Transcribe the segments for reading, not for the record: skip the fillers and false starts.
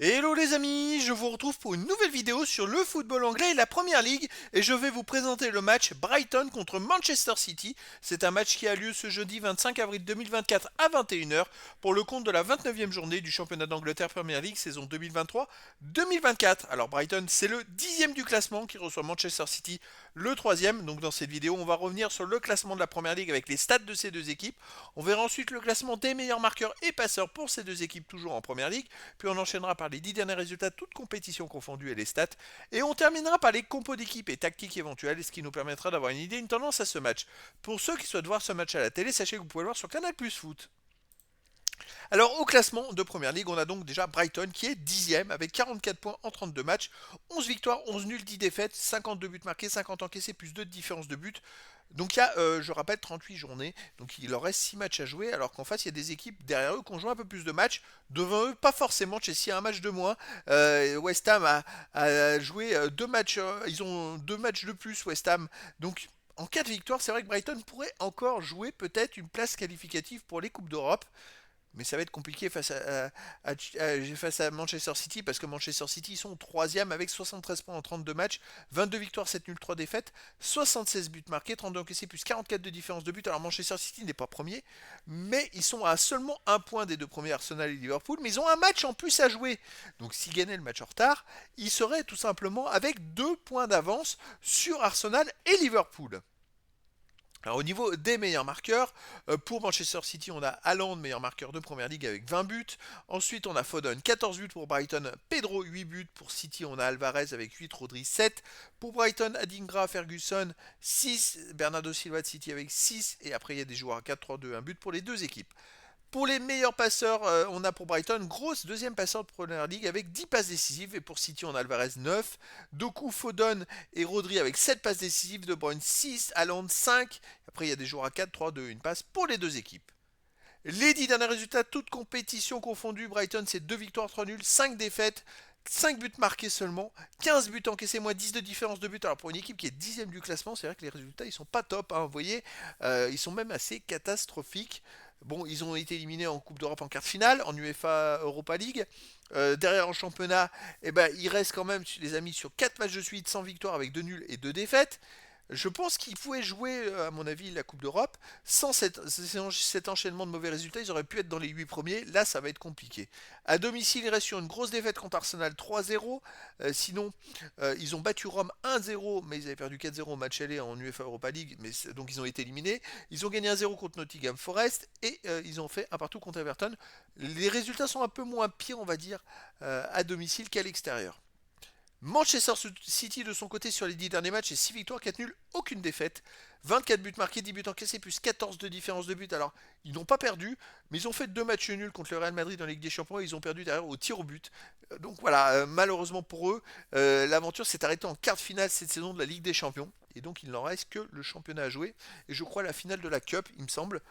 Hello les amis, je vous retrouve pour une nouvelle vidéo sur le football anglais et la Première Ligue et je vais vous présenter le match Brighton contre Manchester City. C'est un match qui a lieu ce jeudi 25 avril 2024 à 21h pour le compte de la 29e journée du championnat d'Angleterre Premier League saison 2023-2024. Alors Brighton c'est le 10e du classement qui reçoit Manchester City le 3e. Donc dans cette vidéo on va revenir sur le classement de la Première Ligue avec les stats de ces deux équipes. On verra ensuite le classement des meilleurs marqueurs et passeurs pour ces deux équipes toujours en Première Ligue. Puis on enchaînera par les 10 derniers résultats, toutes compétitions confondues et les stats. Et on terminera par les compos d'équipe et tactiques éventuelles, ce qui nous permettra d'avoir une idée, une tendance à ce match. Pour ceux qui souhaitent voir ce match à la télé, sachez que vous pouvez le voir sur Canal Plus Foot. Alors au classement de Première Ligue, on a donc déjà Brighton qui est 10e avec 44 points en 32 matchs, 11 victoires, 11 nuls, 10 défaites, 52 buts marqués, 50 encaissés plus 2 de différence de but. Donc il y a, je rappelle, 38 journées, donc il leur reste 6 matchs à jouer, alors qu'en face il y a des équipes derrière eux qui ont joué un peu plus de matchs. Devant eux, pas forcément, Chelsea a un match de moins. West Ham a joué 2 matchs, ils ont 2 matchs de plus, West Ham. Donc en cas de victoire, c'est vrai que Brighton pourrait encore jouer peut-être une place qualificative pour les Coupes d'Europe. Mais ça va être compliqué face à Manchester City parce que Manchester City sont 3e avec 73 points en 32 matchs, 22 victoires, 7 nuls, 3 défaites, 76 buts marqués, 32 encaissés plus 44 de différence de but. Alors Manchester City n'est pas premier, mais ils sont à seulement un point des deux premiers, Arsenal et Liverpool, mais ils ont un match en plus à jouer. Donc s'ils gagnaient le match en retard, ils seraient tout simplement avec 2 points d'avance sur Arsenal et Liverpool. Alors au niveau des meilleurs marqueurs, pour Manchester City, on a Haaland, meilleur marqueur de Première Ligue avec 20 buts. Ensuite, on a Foden, 14 buts pour Brighton. Pedro, 8 buts. Pour City, on a Alvarez avec 8, Rodri 7. Pour Brighton, Adingra, Ferguson 6. Bernardo Silva de City avec 6. Et après, il y a des joueurs à 4, 3, 2, 1 but pour les deux équipes. Pour les meilleurs passeurs, on a pour Brighton, grosse deuxième passeur de Premier League avec 10 passes décisives. Et pour City, on a Alvarez 9. Doku, Foden et Rodri avec 7 passes décisives. De Bruyne 6. Haaland 5. Après, il y a des joueurs à 4, 3, 2, une passe pour les deux équipes. Les 10 derniers résultats, toutes compétitions confondues. Brighton, c'est 2 victoires, 3 nuls, 5 défaites. 5 buts marqués seulement, 15 buts encaissés, moins 10 de différence de but. Alors pour une équipe qui est 10e du classement, c'est vrai que les résultats ils sont pas top, hein, vous voyez, ils sont même assez catastrophiques. Bon, ils ont été éliminés en Coupe d'Europe en quart de finale, en UEFA Europa League. Derrière en championnat, eh ben, il reste quand même, les amis, sur 4 matchs de suite, sans victoire avec 2 nuls et 2 défaites. Je pense qu'ils pouvaient jouer, à mon avis, la Coupe d'Europe. Sans cet enchaînement de mauvais résultats, ils auraient pu être dans les 8 premiers. Là, ça va être compliqué. À domicile, ils restent sur une grosse défaite contre Arsenal 3-0. Sinon, ils ont battu Rome 1-0, mais ils avaient perdu 4-0 au match aller en UEFA Europa League, donc ils ont été éliminés. Ils ont gagné 1-0 contre Nottingham Forest et ils ont fait un partout contre Everton. Les résultats sont un peu moins pires, on va dire, à domicile qu'à l'extérieur. Manchester City de son côté sur les 10 derniers matchs, c'est 6 victoires, 4 nuls, aucune défaite. 24 buts marqués, 10 buts encaissés, plus 14 de différence de but. Alors, ils n'ont pas perdu, mais ils ont fait 2 matchs nuls contre le Real Madrid en Ligue des Champions et ils ont perdu derrière au tir au but. Donc voilà, malheureusement pour eux, l'aventure s'est arrêtée en quart de finale cette saison de la Ligue des Champions. Et donc il n'en reste que le championnat à jouer. Et je crois la finale de la Cup, il me semble.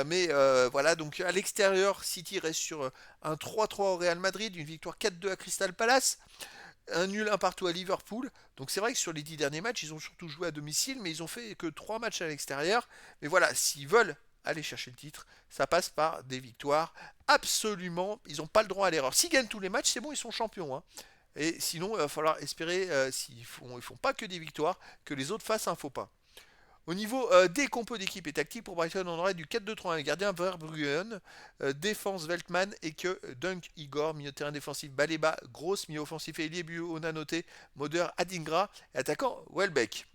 Mais voilà, donc à l'extérieur, City reste sur un 3-3 au Real Madrid, une victoire 4-2 à Crystal Palace, un nul, un partout à Liverpool. Donc c'est vrai que sur les 10 derniers matchs, ils ont surtout joué à domicile, mais ils ont fait que 3 matchs à l'extérieur. Mais voilà, s'ils veulent aller chercher le titre, ça passe par des victoires. Absolument, ils n'ont pas le droit à l'erreur. S'ils gagnent tous les matchs, c'est bon, ils sont champions, hein. Et sinon, il va falloir espérer, s'ils font pas que des victoires, que les autres fassent un faux pas. Au niveau des compos d'équipe et tactique, pour Brighton, on aurait du 4-2-3-1, gardien Verbruggen, défense Veltman et que Dunk Igor, milieu de terrain défensif Baleba, Gross, milieu offensif et Elié Onanoté, Moder Adingra et attaquant Welbeck.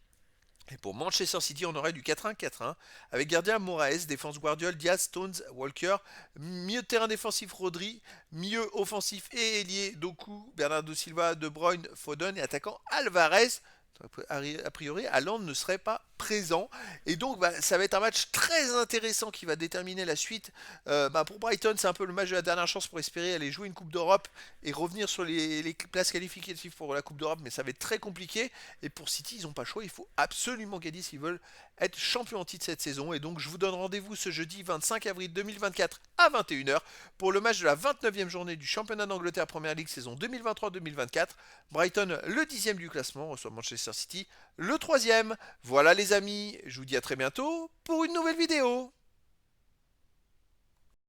Et pour Manchester City, on aurait du 4-1-4-1 avec gardien Moraes, défense Guardiola, Diaz, Stones, Walker, milieu de terrain défensif Rodri, milieu offensif et ailier Doku, Bernardo Silva, De Bruyne, Foden et attaquant Alvarez. A priori, Haaland ne serait pas présent. Et donc, ça va être un match très intéressant qui va déterminer la suite. Pour Brighton, c'est un peu le match de la dernière chance pour espérer aller jouer une Coupe d'Europe et revenir sur les places qualificatives pour la Coupe d'Europe, mais ça va être très compliqué. Et pour City, ils n'ont pas le choix. Il faut absolument gagner s'ils veulent être champions en titre cette saison. Et donc, je vous donne rendez-vous ce jeudi 25 avril 2024 à 21h pour le match de la 29e journée du championnat d'Angleterre Première Ligue saison 2023-2024. Brighton, le 10e du classement, reçoit Manchester City, le 3e. Voilà les amis, je vous dis à très bientôt pour une nouvelle vidéo.